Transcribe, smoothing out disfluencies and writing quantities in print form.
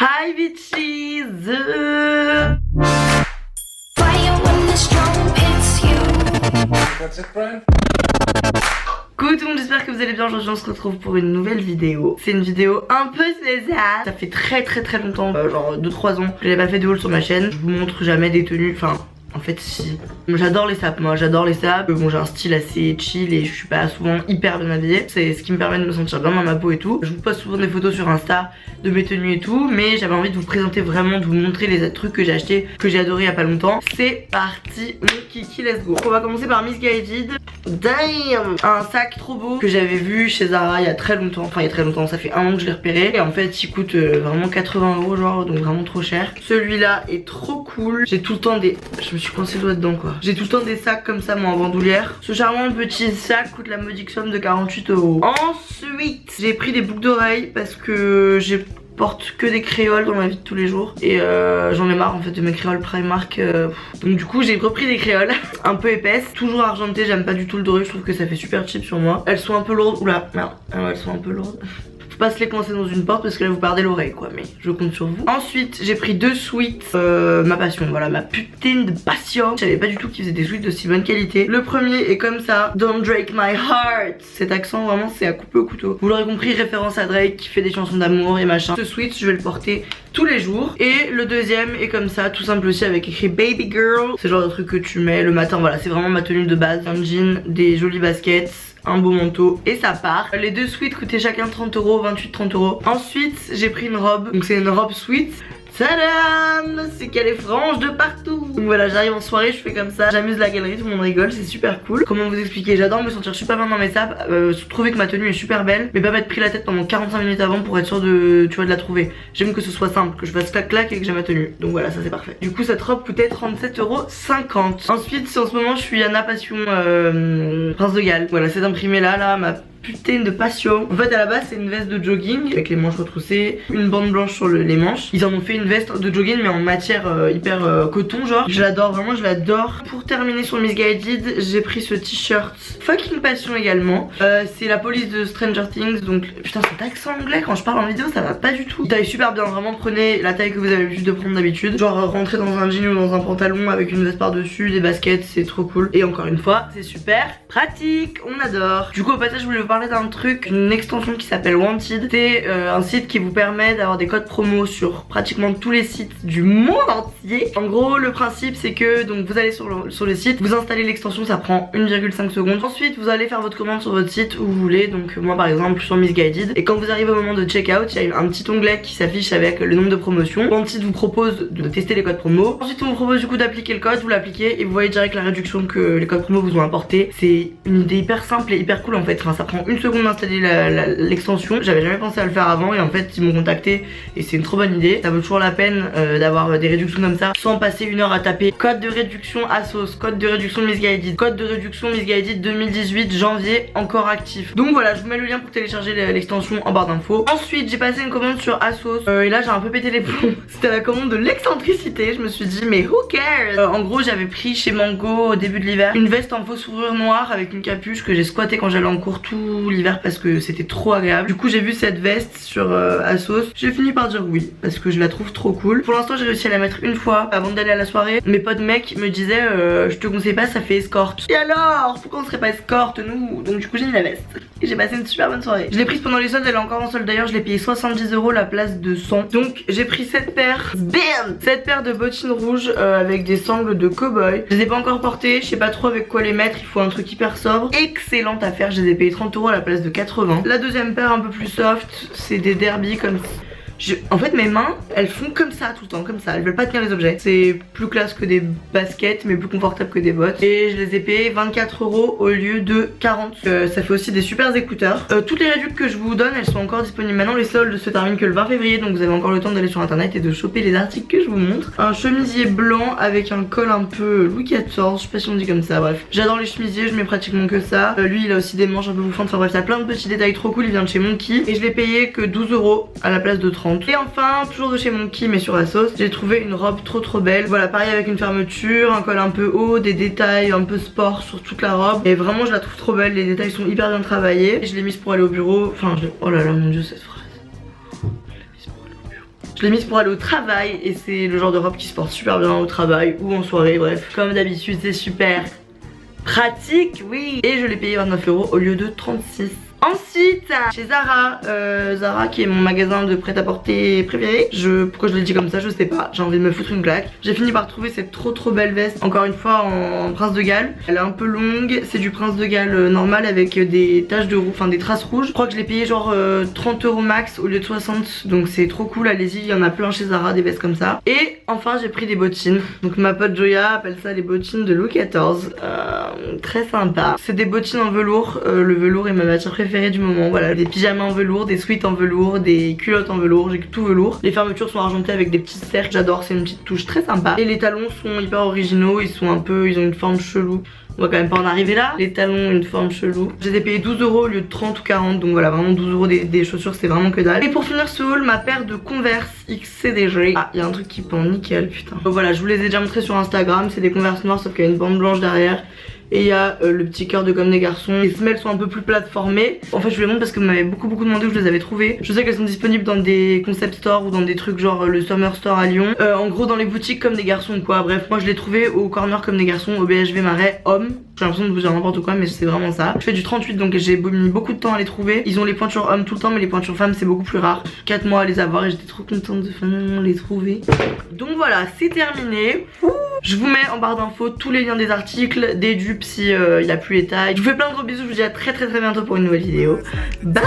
Hi bitches. Coucou tout le monde, j'espère que vous allez bien. Aujourd'hui on se retrouve pour une nouvelle vidéo. C'est une vidéo un peu spéciale. Ça fait très longtemps, genre 2-3 ans que j'avais pas fait de haul sur ma chaîne. Je vous montre jamais des tenues, enfin en fait si. J'adore les sapes, moi j'adore les sapes. Bon, j'ai un style assez chill et je suis pas souvent hyper bien habillée. C'est ce qui me permet de me sentir bien dans ma peau et tout. Je vous poste souvent des photos sur Insta de mes tenues et tout, mais j'avais envie de vous présenter vraiment, de vous montrer les trucs que j'ai acheté, que j'ai adoré il y a pas longtemps. C'est parti mon kiki, let's go. On va commencer par Missguided. Damn, un sac trop beau que j'avais vu chez Zara il y a très longtemps. Enfin il y a très longtemps, ça fait 1 an que je l'ai repéré. Et en fait il coûte vraiment 80 € genre, donc vraiment trop cher. Celui-là est trop cool. J'ai tout le temps des... Je me suis coincé le doigt dedans quoi. J'ai tout le temps des sacs comme ça moi en bandoulière. Ce charmant petit sac coûte la modique somme de 48 €. Ensuite j'ai pris des boucles d'oreilles parce que j'ai porte que des créoles dans ma vie de tous les jours et j'en ai marre en fait de mes créoles Primark, donc du coup j'ai repris des créoles un peu épaisses, toujours argentées, j'aime pas du tout le doré, je trouve que ça fait super cheap sur moi. Elles sont un peu lourdes, oula merde, elles sont un peu lourdes. Faut pas se les coincer dans une porte parce que là vous perdez l'oreille quoi, mais je compte sur vous. Ensuite j'ai pris 2 sweats, ma passion, voilà ma putain de passion. Je savais pas du tout qu'ils faisaient des sweats de si bonne qualité. Le premier est comme ça, Don't Break My Heart. Cet accent vraiment c'est à couper au couteau. Vous l'aurez compris, référence à Drake qui fait des chansons d'amour et machin. Ce sweat je vais le porter tous les jours. Et le deuxième est comme ça, tout simple aussi, avec écrit Baby Girl. C'est le genre de truc que tu mets le matin, voilà c'est vraiment ma tenue de base. Un jean, des jolies baskets, un beau manteau et ça part. Les 2 sweats coûtaient chacun 30 €, 28-30 €. Ensuite j'ai pris une robe, donc c'est une robe sweat. Tadam, c'est qu'elle est frange de partout. Donc voilà, j'arrive en soirée, je fais comme ça, j'amuse la galerie, tout le monde rigole, c'est super cool. Comment vous expliquer, j'adore me sentir super bien dans mes sapes, trouver que ma tenue est super belle, mais pas m'être pris la tête pendant 45 minutes avant pour être sûr de, tu vois, de la trouver. J'aime que ce soit simple, que je fasse clac clac et que j'ai ma tenue. Donc voilà, ça c'est parfait. Du coup cette robe coûtait 37,50 €. Ensuite si en ce moment je suis Anna Passion Prince de Galles. Voilà, c'est imprimé là, ma putain de passion. En fait à la base c'est une veste de jogging avec les manches retroussées, une bande blanche sur les manches. Ils en ont fait une veste de jogging mais en matière hyper coton genre. Je l'adore, vraiment je l'adore. Pour terminer sur Missguided, j'ai pris ce t-shirt fucking passion également. C'est la police de Stranger Things, donc putain cet accent anglais quand je parle en vidéo ça va pas du tout. Il taille super bien, vraiment prenez la taille que vous avez l'habitude de prendre d'habitude. Genre rentrer dans un jean ou dans un pantalon avec une veste par dessus, des baskets, c'est trop cool. Et encore une fois c'est super pratique, on adore. Du coup au passage je voulais vous parler d'un truc, une extension qui s'appelle Wanted. C'est un site qui vous permet d'avoir des codes promo sur pratiquement tous les sites du monde entier. En gros le principe c'est que donc vous allez sur le site, vous installez l'extension, ça prend 1,5 secondes. Ensuite vous allez faire votre commande sur votre site où vous voulez, donc moi par exemple sur Missguided, et quand vous arrivez au moment de checkout il y a un petit onglet qui s'affiche avec le nombre de promotions. Wanted vous propose de tester les codes promo. Ensuite on vous propose du coup d'appliquer le code, vous l'appliquez et vous voyez direct la réduction que les codes promo vous ont apporté. C'est une idée hyper simple et hyper cool en fait, enfin ça prend 1 seconde d'installer l'extension. J'avais jamais pensé à le faire avant et en fait ils m'ont contacté et c'est une trop bonne idée. Ça vaut toujours la peine d'avoir des réductions comme ça sans passer 1 heure à taper code de réduction ASOS, code de réduction Missguided, code de réduction Missguided 2018 janvier encore actif. Donc voilà, je vous mets le lien pour télécharger l'extension en barre d'infos. Ensuite j'ai passé une commande sur ASOS et là j'ai un peu pété les plombs. C'était la commande de l'excentricité. Je me suis dit mais who cares. En gros j'avais pris chez Mango au début de l'hiver une veste en fausse fourrure noire avec une capuche que j'ai squattée quand j'allais en cours tout l'hiver parce que c'était trop agréable. Du coup j'ai vu cette veste sur ASOS, j'ai fini par dire oui parce que je la trouve trop cool. Pour l'instant j'ai réussi à la mettre une fois avant d'aller à la soirée. Mes potes mecs me disaient je te conseille pas, ça fait escorte. Et alors pourquoi on serait pas escorte nous? Donc du coup j'ai mis la veste et j'ai passé une super bonne soirée. Je l'ai prise pendant les soldes, elle est encore en solde d'ailleurs, je l'ai payé 70 € la place de 100. Donc j'ai pris cette paire, bam, cette paire de bottines rouges avec des sangles de cow-boy. Je les ai pas encore portées, je sais pas trop avec quoi les mettre, il faut un truc hyper sobre. Excellente affaire, je les ai payé 30 € à la place de 80. La deuxième paire un peu plus soft, c'est des derbies comme en fait mes mains elles font comme ça tout le temps, comme ça, elles veulent pas tenir les objets. C'est plus classe que des baskets mais plus confortable que des bottes. Et je les ai payés 24 € au lieu de 40. Ça fait aussi des super écouteurs. Toutes les réductions que je vous donne elles sont encore disponibles maintenant. Les soldes se terminent que le 20 février, donc vous avez encore le temps d'aller sur internet et de choper les articles que je vous montre. Un chemisier blanc avec un col un peu Louis XIV, je sais pas si on dit comme ça, bref. J'adore les chemisiers, je mets pratiquement que ça. Lui il a aussi des manches un peu bouffantes, enfin bref, il y a plein de petits détails trop cool. Il vient de chez Monkey et je l'ai payé que 12 € à la place de 30. Et enfin, toujours de chez Monkey mais sur ASOS, j'ai trouvé une robe trop belle. Voilà, pareil avec une fermeture, un col un peu haut, des détails un peu sport sur toute la robe. Et vraiment je la trouve trop belle, les détails sont hyper bien travaillés. Et je l'ai mise pour aller au bureau, enfin oh là là mon dieu cette phrase. Je l'ai mise pour aller au bureau. Je l'ai mise pour aller au travail et c'est le genre de robe qui se porte super bien au travail ou en soirée, bref. Comme d'habitude, c'est super pratique, oui. Et je l'ai payé 29 € au lieu de 36. Ensuite, chez Zara, Zara qui est mon magasin de prêt-à-porter préféré. Pourquoi je l'ai dit comme ça, je sais pas. J'ai envie de me foutre une claque. J'ai fini par trouver cette trop belle veste. Encore une fois en Prince de Galles. Elle est un peu longue. C'est du Prince de Galles normal avec des taches de roux, enfin des traces rouges. Je crois que je l'ai payé genre 30 € max au lieu de 60. Donc c'est trop cool. Allez-y, il y en a plein chez Zara des vestes comme ça. Et enfin j'ai pris des bottines. Donc ma pote Joya appelle ça les bottines de Louis XIV. Très sympa. C'est des bottines en velours. Le velours est ma matière préférée du moment. Voilà, des pyjamas en velours, des sweats en velours, des culottes en velours, j'ai tout velours. Les fermetures sont argentées avec des petits cercles, j'adore, c'est une petite touche très sympa. Et les talons sont hyper originaux, ils ont une forme chelou. On va quand même pas en arriver là. Les talons ont une forme chelou. J'ai été payé 12 € au lieu de 30 ou 40. Donc voilà, vraiment 12 € des chaussures, c'est vraiment que dalle. Et pour finir ce haul, ma paire de Converse XCDG. Ah, il y a un truc qui pend nickel, putain. Donc voilà, je vous les ai déjà montrés sur Instagram. C'est des Converse noirs, sauf qu'il y a une bande blanche derrière. Et il y a le petit cœur de comme des garçons. Les semelles sont un peu plus plateformées. En fait je vous les montre parce que vous m'avez beaucoup demandé où je les avais trouvées. Je sais qu'elles sont disponibles dans des concept stores ou dans des trucs genre le Summer Store à Lyon. En gros dans les boutiques comme des garçons quoi. Bref, moi je l'ai trouvé au corner comme des garçons, au BHV Marais homme. J'ai l'impression de vous dire n'importe quoi mais c'est vraiment ça. Je fais du 38 donc j'ai mis beaucoup de temps à les trouver. Ils ont les pointures hommes tout le temps mais les pointures femmes c'est beaucoup plus rare. 4 mois à les avoir et j'étais trop contente de finalement les trouver. Donc voilà, c'est terminé. Je vous mets en barre d'infos tous les liens des articles, des dupes si il n'y a plus les tailles. Je vous fais plein de gros bisous, je vous dis à très bientôt pour une nouvelle vidéo. Bye.